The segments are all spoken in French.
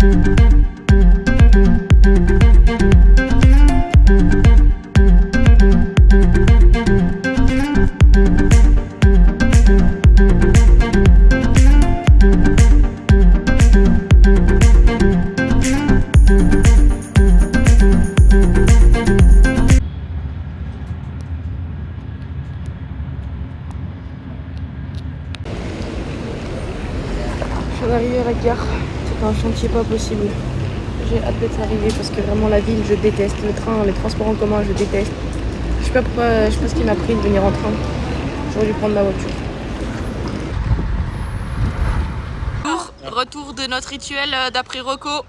Je viens d'arriver à la gare, c'est un chantier pas possible. J'ai hâte d'être arrivée parce que vraiment la ville je déteste, le train, les transports en commun je déteste. Je sais pas pourquoi, je sais pas ce qui m'a pris de venir en train. J'aurais dû prendre ma voiture. Retour de notre rituel d'après Rocco.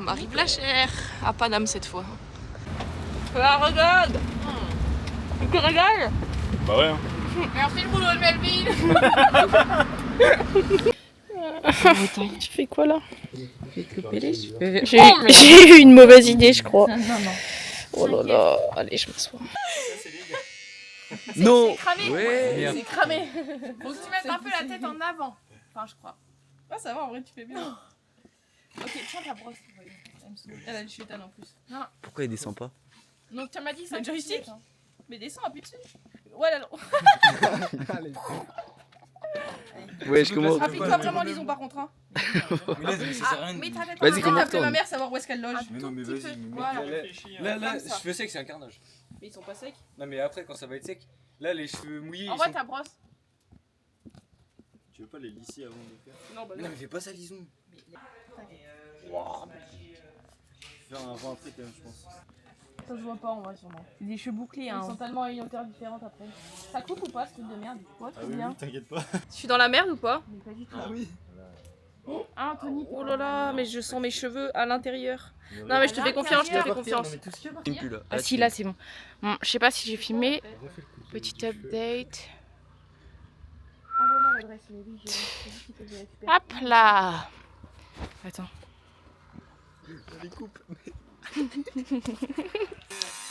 Marie Plachère, à Paname cette fois. Ah, regarde! Tu te régales? Bah ouais. Hein. Merci le boulot de Melville. Tu fais quoi là? J'ai eu une mauvaise idée, je crois. Non. Oh là là, allez, je m'assois. Non. C'est cramé. Ouais. C'est cramé. Faut que tu mettes un peu la tête en avant. Enfin, je crois. Ah, ça va, en vrai, tu fais bien. Ok, tiens ta brosse. Elle a le chutan en plus. Non. Pourquoi il descend pas? Donc, tu m'as dit c'est un joystick. Mais descends, appuie dessus. Ouais, là, non. Ouais, je commence. Appuie-toi vraiment, Lison, par contre. Hein. Mais ta tête en Vas-y, comment avant, tourne? ma mère, savoir où est-ce qu'elle loge. Mais non, mais vas-y. Voilà. Là, Comme ça. cheveux secs, c'est un carnage. Mais ils sont pas secs. Non, mais après, quand ça va être sec, là, les cheveux mouillés. Envoie ta brosse. Tu veux pas les lisser avant de le faire? Non, bah Non, mais fais pas ça, Lison. Faire un avant après quand même, je pense. Ça se voit pas en vrai, sûrement. C'est des cheveux bouclés, hein. Ils sont tellement à une hauteur différente après. Ça coupe ou pas ce truc de merde? Ouais, Ah très oui, bien. oui, t'inquiète pas. Je suis dans la merde ou pas? Mais pas du tout. Ah oui. Ah, Anthony. Oh là là, mais je sens mes cheveux à l'intérieur. Non mais je te fais confiance, je te fais confiance. Ah si, là c'est bon. Bon, je sais pas si j'ai filmé. Petit update. Envoie-moi l'adresse, mais oui, j'ai Hop là. Attends.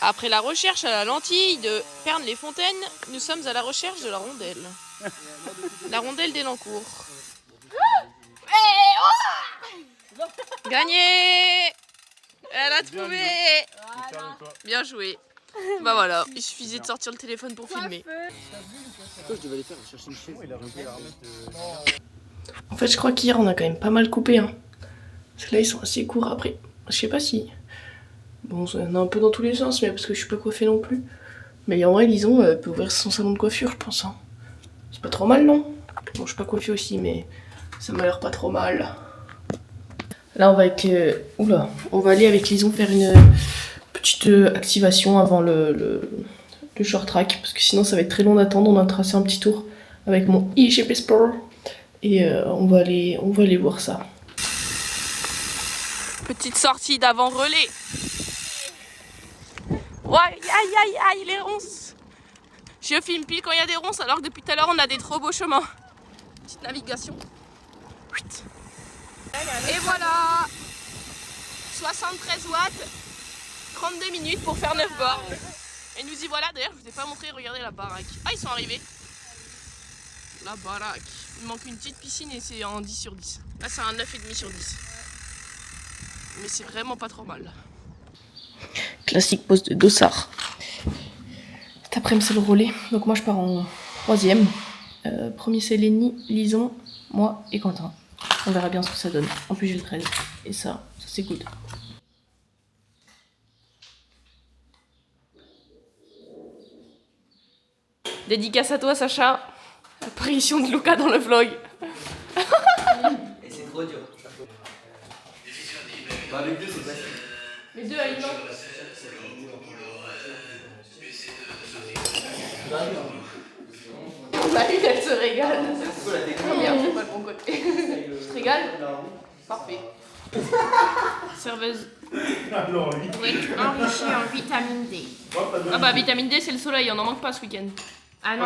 Après la recherche à la lentille de Pernes-les-Fontaines, nous sommes à la recherche de la rondelle. La rondelle d'Elancourt. Gagné! Elle a trouvé! Bien joué. Bah voilà, il suffisait de sortir le téléphone pour filmer. Pourquoi je devais aller faire chercher une chaise? En fait, je crois qu'hier on a quand même pas mal coupé. Hein. Parce que là ils sont assez courts après. Je sais pas si. Bon, ça en a un peu dans tous les sens, mais parce que je suis pas coiffée non plus. Mais en vrai, Lison peut ouvrir son salon de coiffure, je pense. Hein. C'est pas trop mal, non? Bon, je suis pas coiffée aussi, mais ça m'a l'air pas trop mal. Là, on va avec. Oula, on va aller avec Lison faire une petite activation avant le short track, parce que sinon ça va être très long d'attendre. On a tracé un petit tour avec mon IGP Sport et on va aller voir ça. Petite sortie d'avant relais. Ouais, aïe, les ronces. Je filme pile quand il y a des ronces, alors que depuis tout à l'heure on a des trop beaux chemins. Petite navigation. Et voilà, 73 watts, 32 minutes pour faire 9 bords. Et nous y voilà, d'ailleurs je vous ai pas montré, regardez la baraque. Ah, ils sont arrivés. La baraque. Il manque une petite piscine et c'est en 10 sur 10. Là c'est un 9,5 sur 10. Mais c'est vraiment pas trop mal. Classique pose de dossard. Cet après-midi c'est le relais, donc moi je pars en 3e. Premier c'est Lénie, Lison, moi et Quentin. On verra bien ce que ça donne. En plus j'ai le 13. Et ça c'est good. Dédicace à toi Sacha. Apparition de Luca dans le vlog. Et c'est trop dur. Bah, avec deux, c'est facile. Les deux à une main. La une elle se régale. Merde, c'est pas le bon côté. Tu te régales? Parfait. Serveuse. Pour être enrichie en vitamine D. Ah bah vitamine D c'est le soleil, on en manque pas ce week-end. Ah non,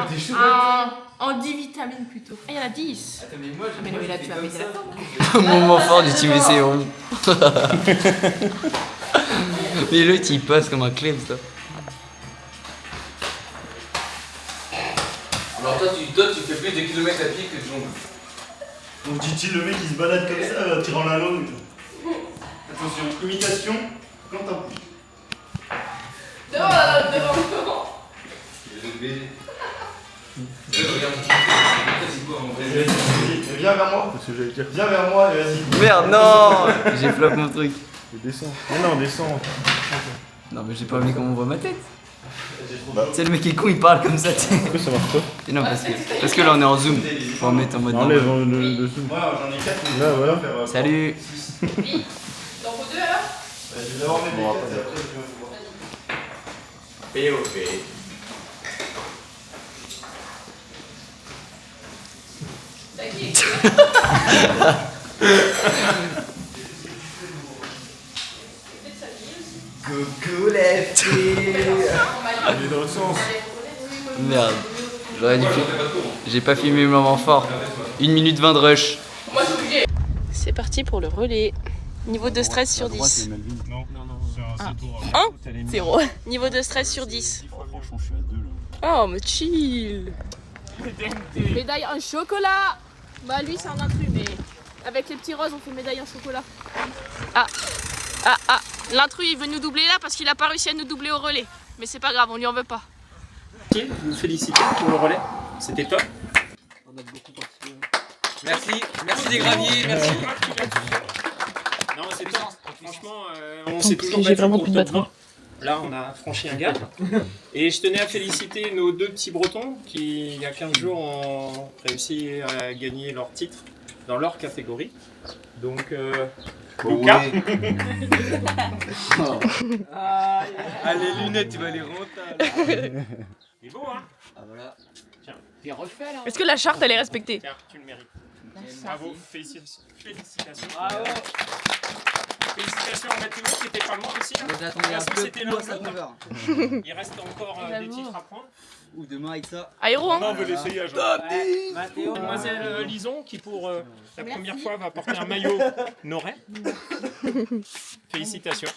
en 10 vitamines plutôt. Ah il y en a 10. Attends, mais moi, Ah mais là tu vas péter la forme. Moment fort du Team Essayons. Mais l'autre il passe comme un clem ça. Alors, toi, tu fais plus de kilomètres à pied que de jambes. Donc dit-il le mec qui se balade comme ça, tirant la langue. Attention, imitation, Quentin Pouille. Devant. Viens vers moi. Parce que j'allais dire. Viens vers moi et vas-y. Merde, non. J'ai flop mon truc. Descends. Non, descends. Non, mais j'ai pas vu comment on voit ma tête. Tu sais, le mec est con, il parle comme ça, tu sais. Pourquoi ça marche pas? Et non, parce que là, on est en zoom. Faut en mettre en mode Enlève normal. le zoom. Ouais, j'en ai 4. Là, voilà. Salut. T'en faut 2 alors? Je vais d'abord mettre les 4 et après je vais voir. POV. T'as qui? Coucou les filles. Il est dans le sens. Merde. J'aurais dû filmer. J'ai pas filmé le moment fort. 1 minute 20 de rush. C'est parti pour le relais. Niveau de stress sur 10. Non, c'est un tour. 0. Niveau de stress sur 10. Franchement, je suis à 2 là. Oh, mais chill. Médaille en chocolat. Bah lui c'est un intrus mais avec les petits roses on fait médaille en chocolat. Ah, l'intrus il veut nous doubler là parce qu'il a pas réussi à nous doubler au relais. Mais c'est pas grave, on lui en veut pas. Vous félicitez pour le relais. C'était top. On a beaucoup participé. Merci. Merci des graviers. Merci. Non, c'est top. Franchement, on s'est toujours battu pour le top 20. Là, on a franchi un gap. Et je tenais à féliciter nos 2 petits Bretons qui, il y a 15 jours, ont réussi à gagner leur titre dans leur catégorie. Donc, Lucas. Ah, les lunettes, tu vas les rentrer. Il est beau, hein? Ah voilà. Tiens, t'es refait là. Est-ce que la charte elle est respectée? Tiens, tu le mérites. Bravo, félicitations. Bravo. Félicitations à Mathéo qui était pas loin aussi. Hein. J'attendais un Parce que peu c'était plus l'un à sa de l'autre. couleur. Il reste encore des titres à prendre. Ou demain avec ça. Aéro, hein? Non, on veut l'essayer à jour. Mathéo. Mademoiselle Lison qui pour la première fois va porter un maillot Noret. Félicitations.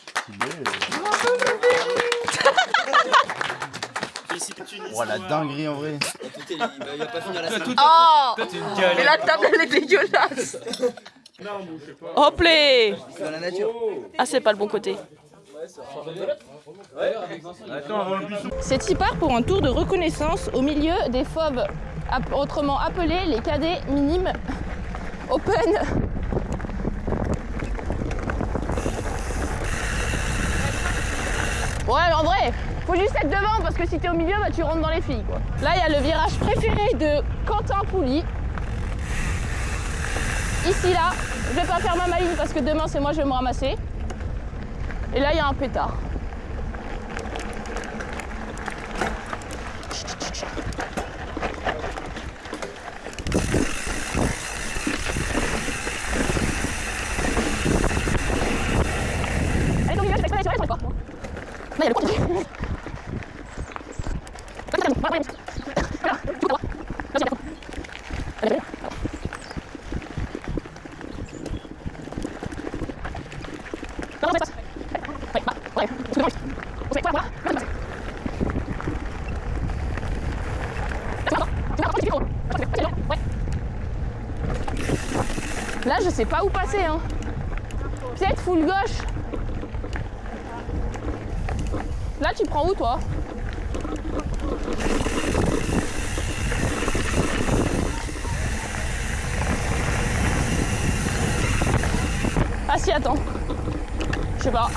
Félicitations. Oh, la dinguerie en vrai. Il va pas finir la salle. Oh! Toi, t'es une galère. Mais la table elle est dégueulasse! Non, je sais pas. Hop là! C'est dans la nature. Ah, c'est pas le bon côté. C'est part pour un tour de reconnaissance au milieu des fauves, autrement appelés les cadets minimes open. Ouais, en vrai, faut juste être devant parce que si t'es au milieu, bah, tu rentres dans les filles, quoi. Là, il y a le virage préféré de Quentin Pouille. Ici, là, je vais pas faire ma maline parce que demain, c'est moi, je vais me ramasser. Et là, il y a un pétard. Allez, Tommy, je t'expérience, quoi. Là, il y a le point. Là, je sais pas où passer, hein. Peut-être full gauche. Là, tu prends où, toi? Ah si, attends. Je sais pas.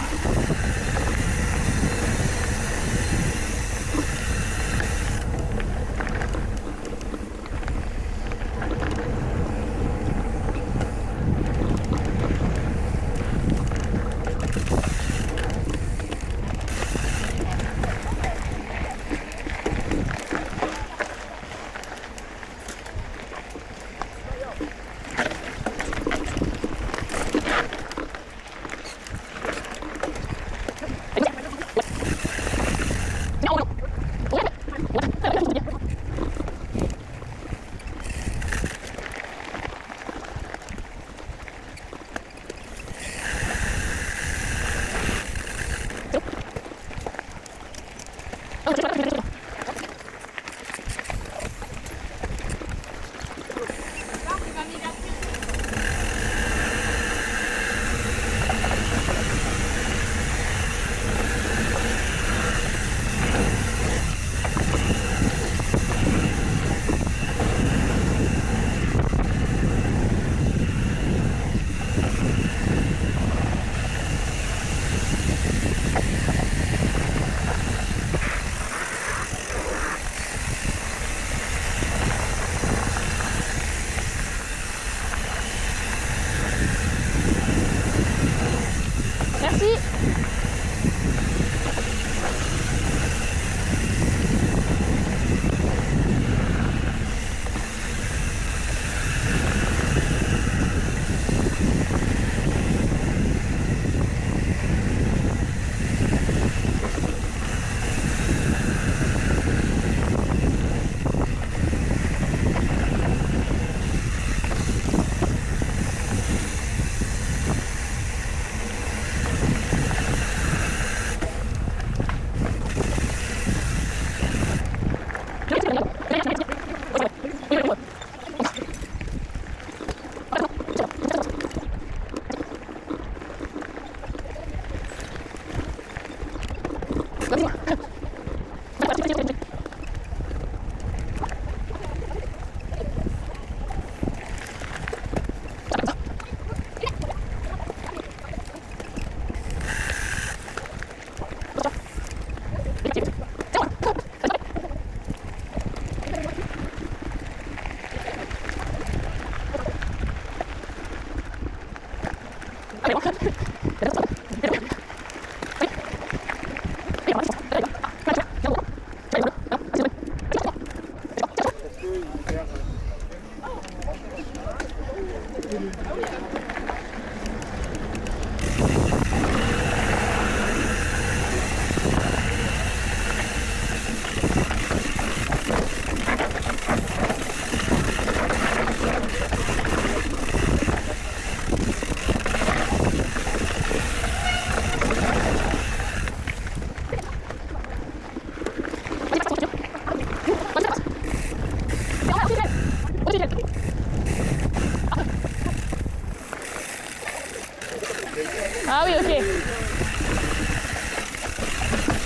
Ah oui, ok.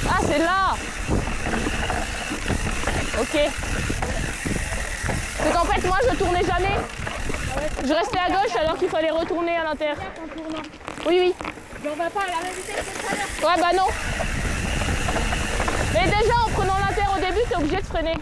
Ah, c'est là. Ok. Donc en fait, moi, je tournais jamais. Je restais à gauche alors qu'il fallait retourner à l'intérieur. Oui, oui. Mais on va pas à la même vitesse que tout à l'heure. Ouais, bah non. Mais déjà, en prenant l'inter au début, t'es obligé de freiner.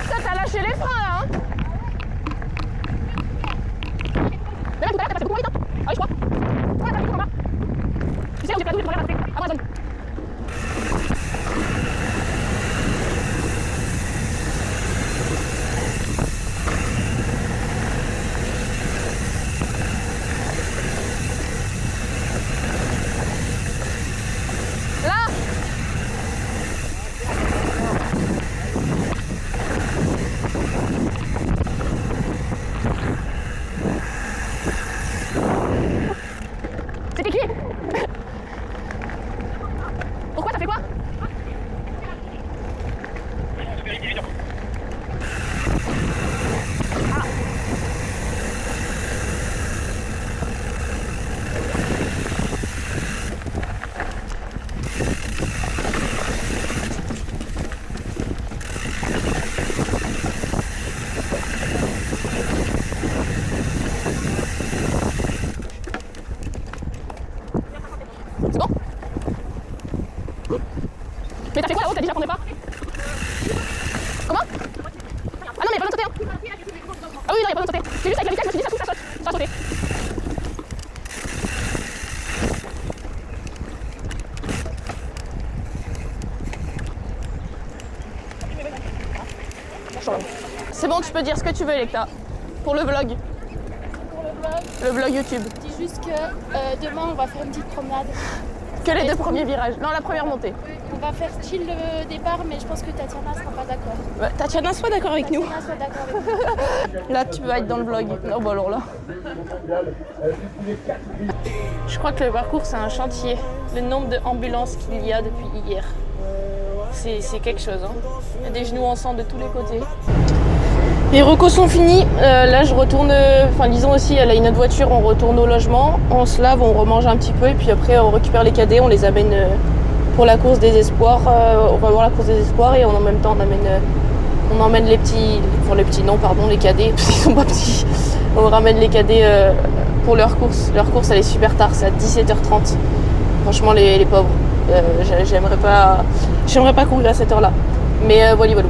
Ça, t'as lâché les freins là, hein? Mais là, tout à l'heure, t'as passé beaucoup vite, hein? Ah oui, je crois. Ouais, t'as beaucoup en bas. Tu sais, on s'est pas doué pour regarder à moi, zone. Là! C'était qui? Pourquoi? Ça fait quoi? C'est bon? Mais t'as fait quoi là-haut? T'as dit j'attendais pas? Comment? Ah non mais il y a pas besoin de sauter hein. Ah oui non, il y a pas besoin de sauter. C'est juste avec la vitesse, je me suis dit ça saute, ça va sauter. C'est bon, tu peux dire ce que tu veux, Electa. Pour le vlog. Pour le vlog, Le vlog YouTube. je dis juste que demain on va faire une petite promenade. Que les deux premiers virages. Non, la première montée. On va faire style le départ, mais je pense que Tatiana sera pas d'accord. Ouais, Tatiana, sois d'accord avec nous. Tatiana soit d'accord avec nous. Là, tu vas être dans le vlog. Non, bah alors là. Je crois que le parcours, c'est un chantier. Le nombre d'ambulances qu'il y a depuis hier. C'est quelque chose. Hein. Il y a des genoux en sang de tous les côtés. Les recos sont finis. Là, je retourne. Enfin, disons aussi, elle a une autre voiture. On retourne au logement. On se lave, on remange un petit peu. Et puis après, on récupère les cadets. On les amène pour la course des espoirs. On va voir la course des espoirs. Et en même temps, on emmène les petits. Enfin, les petits, non, pardon, les cadets. Parce qu'ils sont pas petits. On ramène les cadets pour leur course. Leur course, elle est super tard. C'est à 17h30. Franchement, les pauvres. J'aimerais pas courir à cette heure-là. Mais voilà, voilà.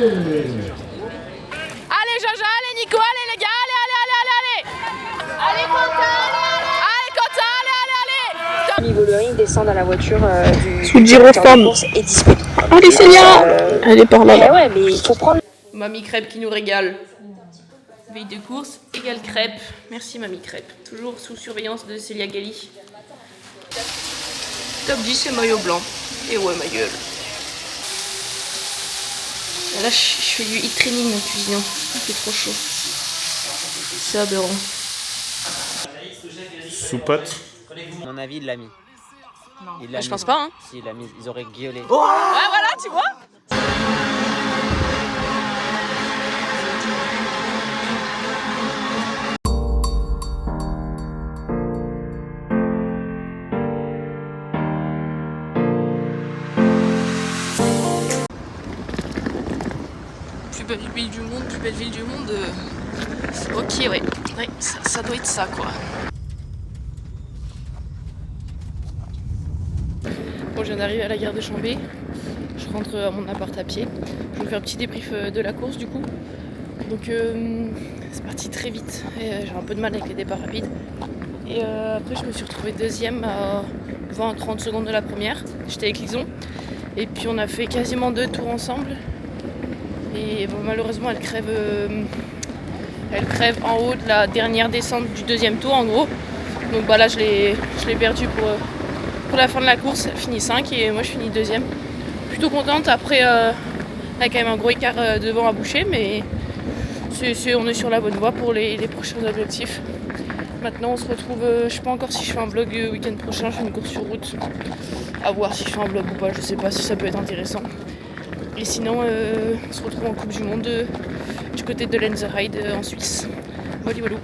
Allez Jaja, allez Nico, allez les gars, allez. Allez Quentin, allez. Niveau le ring, descend dans la voiture du Sous le gyrophone. et disponible. Allez Célia, elle est par là. Eh ouais, mais il faut prendre. Mamie Crêpe qui nous régale. Veille de course égale crêpe. Merci Mamie Crêpe. Toujours sous surveillance de Célia Gali. Top 10 et maillot blanc. Et ouais ma gueule. Là je fais du heat training en cuisine. Il fait trop chaud. C'est aberrant. Soupotte. À mon avis, il l'a mis. Non. Il l'a Je mis. pense pas, hein. Si, il l'a mis. Ils auraient gueulé. Ouais, voilà, tu vois. Plus belle ville du monde, plus belle ville du monde. Ok, ouais, ça doit être ça, quoi. Bon, je viens d'arriver à la gare de Chambé. Je rentre à mon appart à pied. Je vais vous faire un petit débrief de la course, du coup. Donc, c'est parti très vite. J'ai un peu de mal avec les départs rapides. Et après, je me suis retrouvée deuxième à 20-30 secondes de la première. J'étais avec Lison. Et puis, on a fait quasiment 2 tours ensemble. Et bon, malheureusement, elle crève en haut de la dernière descente du deuxième tour, en gros. Donc bah là, je l'ai perdu pour la fin de la course. Elle finit 5 et moi, je finis deuxième. Plutôt contente. Après, elle a quand même un gros écart devant à boucher, mais on est sur la bonne voie pour les prochains objectifs. Maintenant, on se retrouve, je sais pas encore si je fais un vlog week-end prochain, je fais une course sur route. À voir si je fais un vlog ou pas, je sais pas si ça peut être intéressant. Et sinon, on se retrouve en Coupe du Monde du côté de Lenzerheide en Suisse. Voilà, voilà.